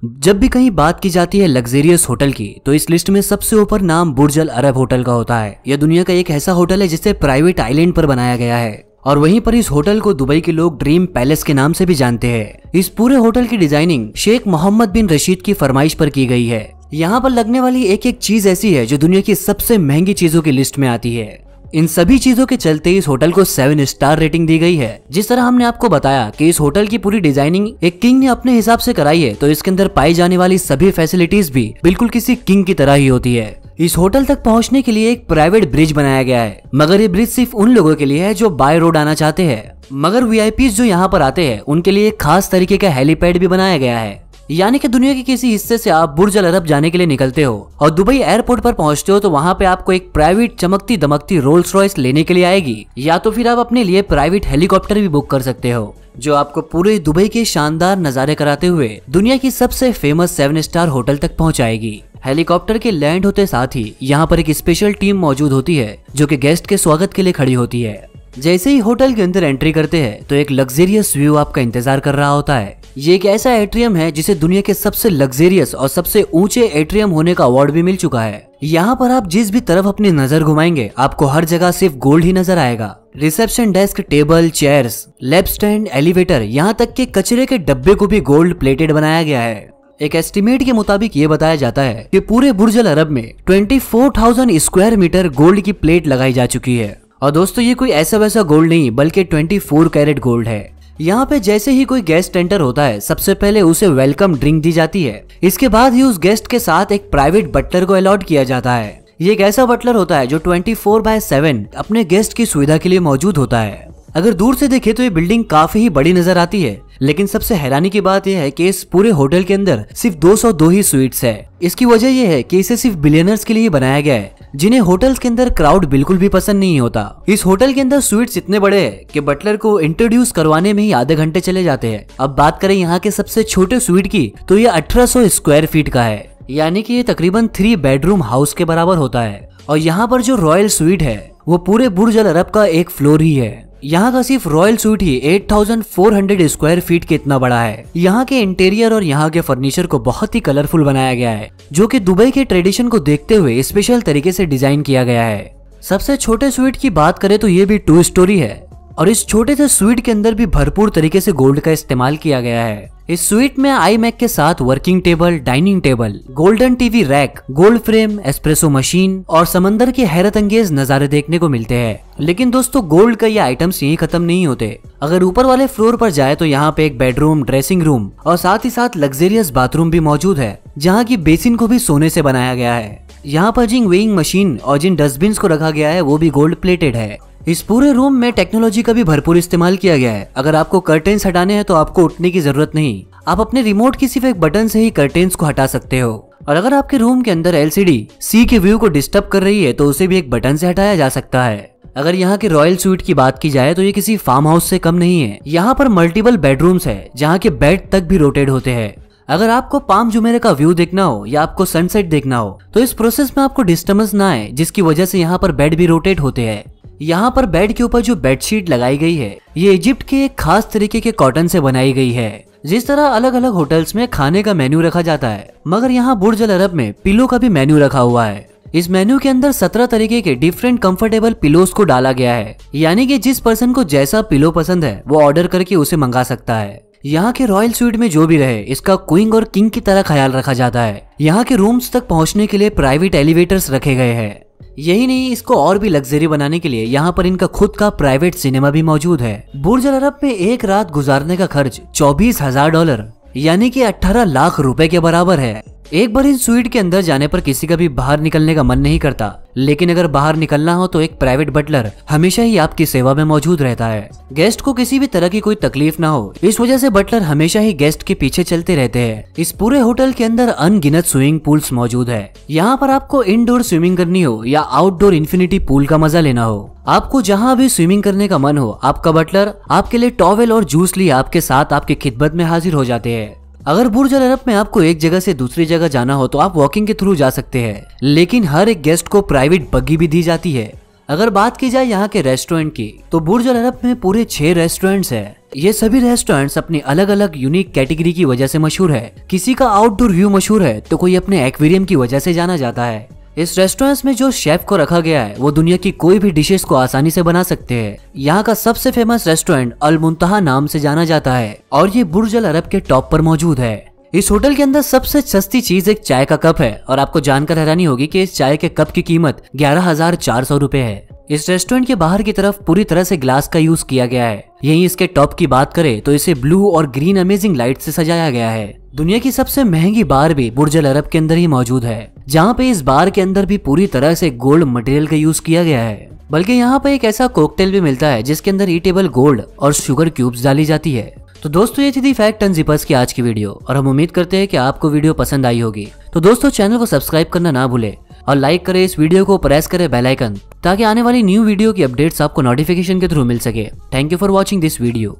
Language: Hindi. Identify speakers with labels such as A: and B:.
A: जब भी कहीं बात की जाती है लग्जरियस होटल की तो इस लिस्ट में सबसे ऊपर नाम बुर्ज अल अरब होटल का होता है। यह दुनिया का एक ऐसा होटल है जिसे प्राइवेट आइलैंड पर बनाया गया है और वहीं पर इस होटल को दुबई के लोग ड्रीम पैलेस के नाम से भी जानते हैं। इस पूरे होटल की डिजाइनिंग शेख मोहम्मद बिन रशीद की फरमाइश पर की गई है। यहाँ पर लगने वाली एक एक चीज ऐसी है जो दुनिया की सबसे महंगी चीजों की लिस्ट में आती है। इन सभी चीजों के चलते इस होटल को 7 स्टार रेटिंग दी गई है। जिस तरह हमने आपको बताया कि इस होटल की पूरी डिजाइनिंग एक किंग ने अपने हिसाब से कराई है, तो इसके अंदर पाई जाने वाली सभी फैसिलिटीज भी बिल्कुल किसी किंग की तरह ही होती है। इस होटल तक पहुंचने के लिए एक प्राइवेट ब्रिज बनाया गया है, मगर ये ब्रिज सिर्फ उन लोगों के लिए है जो बाय रोड आना चाहते हैं। मगर वीआईपीज जो यहाँ पर आते हैं उनके लिए एक खास तरीके का हेलीपैड भी बनाया गया है। यानी कि दुनिया के किसी हिस्से से आप बुर्ज अल अरब जाने के लिए निकलते हो और दुबई एयरपोर्ट पर पहुंचते हो तो वहां पे आपको एक प्राइवेट चमकती दमकती रोल्स रॉयस लेने के लिए आएगी, या तो फिर आप अपने लिए प्राइवेट हेलीकॉप्टर भी बुक कर सकते हो जो आपको पूरे दुबई के शानदार नजारे कराते हुए दुनिया की सबसे फेमस 7 स्टार होटल तक पहुंचाएगी। हेलीकॉप्टर के लैंड होते साथ ही यहाँ पर एक स्पेशल टीम मौजूद होती है जो कि गेस्ट के स्वागत के लिए खड़ी होती है। जैसे ही होटल के अंदर एंट्री करते हैं तो एक लग्जरियस व्यू आपका इंतजार कर रहा होता है। ये एक ऐसा एट्रियम है जिसे दुनिया के सबसे लग्जरियस और सबसे ऊंचे एट्रियम होने का अवार्ड भी मिल चुका है। यहाँ पर आप जिस भी तरफ अपनी नजर घुमाएंगे आपको हर जगह सिर्फ गोल्ड ही नजर आएगा। Reception desk, table, chairs, lamp stand, elevator, यहाँ तक के कचरे के डब्बे को भी गोल्ड प्लेटेड बनाया गया है। एक एस्टिमेट के मुताबिक ये बताया जाता है कि पूरे बुर्ज अल अरब में 24,000 स्क्वायर मीटर गोल्ड की प्लेट लगाई जा चुकी है। और दोस्तों ये कोई ऐसा वैसा गोल्ड नहीं बल्कि 24 कैरेट गोल्ड है। यहाँ पे जैसे ही कोई गेस्ट एंटर होता है सबसे पहले उसे वेलकम ड्रिंक दी जाती है। इसके बाद ही उस गेस्ट के साथ एक प्राइवेट बटलर को अलॉट किया जाता है। ये एक ऐसा बटलर होता है जो 24/7 अपने गेस्ट की सुविधा के लिए मौजूद होता है। अगर दूर से देखे तो ये बिल्डिंग काफी ही बड़ी नजर आती है, लेकिन सबसे हैरानी की बात यह है कि इस पूरे होटल के अंदर सिर्फ 202 ही स्वीट्स है। इसकी वजह यह है कि इसे सिर्फ बिलियनर्स के लिए बनाया गया है जिन्हें होटल्स के अंदर क्राउड बिल्कुल भी पसंद नहीं होता। इस होटल के अंदर स्वीट्स इतने बड़े हैं कि बटलर को इंट्रोड्यूस करवाने में ही आधे घंटे चले जाते हैं। अब बात करें यहाँ के सबसे छोटे स्वीट की तो ये 1800 स्क्वायर फीट का है, यानी कि ये तकरीबन 3 बेडरूम हाउस के बराबर होता है। और यहाँ पर जो रॉयल स्वीट है वो पूरे बुर्ज अल अरब का एक फ्लोर ही है। यहाँ का सिर्फ रॉयल स्वीट ही 8400 स्क्वायर फीट के इतना बड़ा है। यहाँ के इंटीरियर और यहाँ के फर्नीचर को बहुत ही कलरफुल बनाया गया है जो कि दुबई के ट्रेडिशन को देखते हुए स्पेशल तरीके से डिजाइन किया गया है। सबसे छोटे स्वीट की बात करें तो ये भी 2 स्टोरी है और इस छोटे से स्वीट के अंदर भी भरपूर तरीके से गोल्ड का इस्तेमाल किया गया है। इस स्वीट में आई मैक के साथ working table, dining table, golden TV rack, gold frame, espresso machine और समंदर के हैरत अंगेज नजारे देखने को मिलते हैं। लेकिन दोस्तों गोल्ड का ये आइटम्स यहीं खत्म नहीं होते। अगर ऊपर वाले फ्लोर पर जाए तो यहाँ पे एक बेडरूम, ड्रेसिंग रूम और साथ ही साथ लग्जरियस बाथरूम भी मौजूद है जहाँ की बेसिन को भी सोने से बनाया गया है। यहाँ पर जिन वेइंग मशीन और जिन डस्टबिन को रखा गया है वो भी गोल्ड प्लेटेड है। इस पूरे रूम में टेक्नोलॉजी का भी भरपूर इस्तेमाल किया गया है। अगर आपको कर्टेन्स हटाने हैं तो आपको उठने की जरूरत नहीं, आप अपने रिमोट की सिर्फ एक बटन से ही कर्टेन्स को हटा सकते हो। और अगर आपके रूम के अंदर एलसीडी सी के व्यू को डिस्टर्ब कर रही है तो उसे भी एक बटन से हटाया जा सकता है। अगर यहाँ के रॉयल स्वीट की बात की जाए तो ये किसी फार्म हाउस से कम नहीं है। यहाँ पर मल्टीपल बेडरूम्स है जहाँ के बेड तक भी रोटेट होते हैं। अगर आपको पाम जुमेरे का व्यू देखना हो या आपको सनसेट देखना हो तो इस प्रोसेस में आपको डिस्टर्बेंस ना आए, जिसकी वजह से यहाँ पर बेड भी रोटेट होते हैं। यहाँ पर बेड के ऊपर जो बेडशीट लगाई गई है ये इजिप्ट के एक खास तरीके के कॉटन से बनाई गई है। जिस तरह अलग अलग होटल्स में खाने का मेन्यू रखा जाता है, मगर यहाँ बुर्ज अल अरब में पिलो का भी मेन्यू रखा हुआ है। इस मेन्यू के अंदर 17 तरीके के डिफरेंट कंफर्टेबल पिलोस को डाला गया है, यानी कि जिस पर्सन को जैसा पिलो पसंद है वो ऑर्डर करके उसे मंगा सकता है। यहाँ के रॉयल स्वीट में जो भी रहे इसका क्वीन और किंग की तरह ख्याल रखा जाता है। यहाँ के रूम्स तक पहुँचने के लिए प्राइवेट एलिवेटर्स रखे गए हैं। यही नहीं, इसको और भी लग्जरी बनाने के लिए यहाँ पर इनका खुद का प्राइवेट सिनेमा भी मौजूद है। बुर्ज अल अरब में एक रात गुजारने का खर्च $24,000 यानी कि 18 लाख रुपए के बराबर है। एक बार इस स्वीट के अंदर जाने पर किसी का भी बाहर निकलने का मन नहीं करता, लेकिन अगर बाहर निकलना हो तो एक प्राइवेट बटलर हमेशा ही आपकी सेवा में मौजूद रहता है। गेस्ट को किसी भी तरह की कोई तकलीफ ना हो, इस वजह से बटलर हमेशा ही गेस्ट के पीछे चलते रहते हैं। इस पूरे होटल के अंदर अनगिनत स्विमिंग पूल्स मौजूद है। यहाँ पर आपको इनडोर स्विमिंग करनी हो या आउटडोर इन्फिनिटी पूल का मजा लेना हो, आपको जहाँ भी स्विमिंग करने का मन हो, आपका बटलर आपके लिए टॉवेल और जूस लिए आपके साथ आपकी खिदमत में हाजिर हो जाते हैं। अगर बुर्ज अल अरब में आपको एक जगह से दूसरी जगह जाना हो तो आप वॉकिंग के थ्रू जा सकते हैं, लेकिन हर एक गेस्ट को प्राइवेट बग्गी भी दी जाती है। अगर बात की जाए यहाँ के रेस्टोरेंट की, तो बुर्ज अल अरब में पूरे 6 रेस्टोरेंट्स हैं। ये सभी रेस्टोरेंट्स अपनी अलग अलग यूनिक कैटेगरी की वजह से मशहूर है। किसी का आउटडोर व्यू मशहूर है तो कोई अपने एक्वेरियम की वजह से जाना जाता है। इस रेस्टोरेंट्स में जो शेफ को रखा गया है वो दुनिया की कोई भी डिशेस को आसानी से बना सकते हैं। यहाँ का सबसे फेमस रेस्टोरेंट अल मुंतहा नाम से जाना जाता है और ये बुर्ज अल अरब के टॉप पर मौजूद है। इस होटल के अंदर सबसे सस्ती चीज एक चाय का कप है और आपको जानकर हैरानी होगी कि इस चाय के कप की कीमत 11,400 रुपए है। इस रेस्टोरेंट के बाहर की तरफ पूरी तरह से ग्लास का यूज किया गया है। यहीं इसके टॉप की बात करें तो इसे ब्लू और ग्रीन अमेजिंग लाइट से सजाया गया है। दुनिया की सबसे महंगी बार भी बुर्ज अल अरब के अंदर ही मौजूद है, जहाँ पे इस बार के अंदर भी पूरी तरह से गोल्ड मटेरियल का यूज किया गया है। बल्कि यहाँ पे एक ऐसा कॉकटेल भी मिलता है जिसके अंदर ईटेबल गोल्ड और शुगर क्यूब्स डाली जाती है। तो दोस्तों ये थी फैक्ट अनजिपर्स की आज की वीडियो और हम उम्मीद करते हैं कि आपको वीडियो पसंद आई होगी। तो दोस्तों चैनल को सब्सक्राइब करना ना भूले और लाइक करें, इस वीडियो को प्रेस करें बेल आइकन, ताकि आने वाली न्यू वीडियो की अपडेट्स आपको नोटिफिकेशन के थ्रू मिल सके। Thank you for watching this video.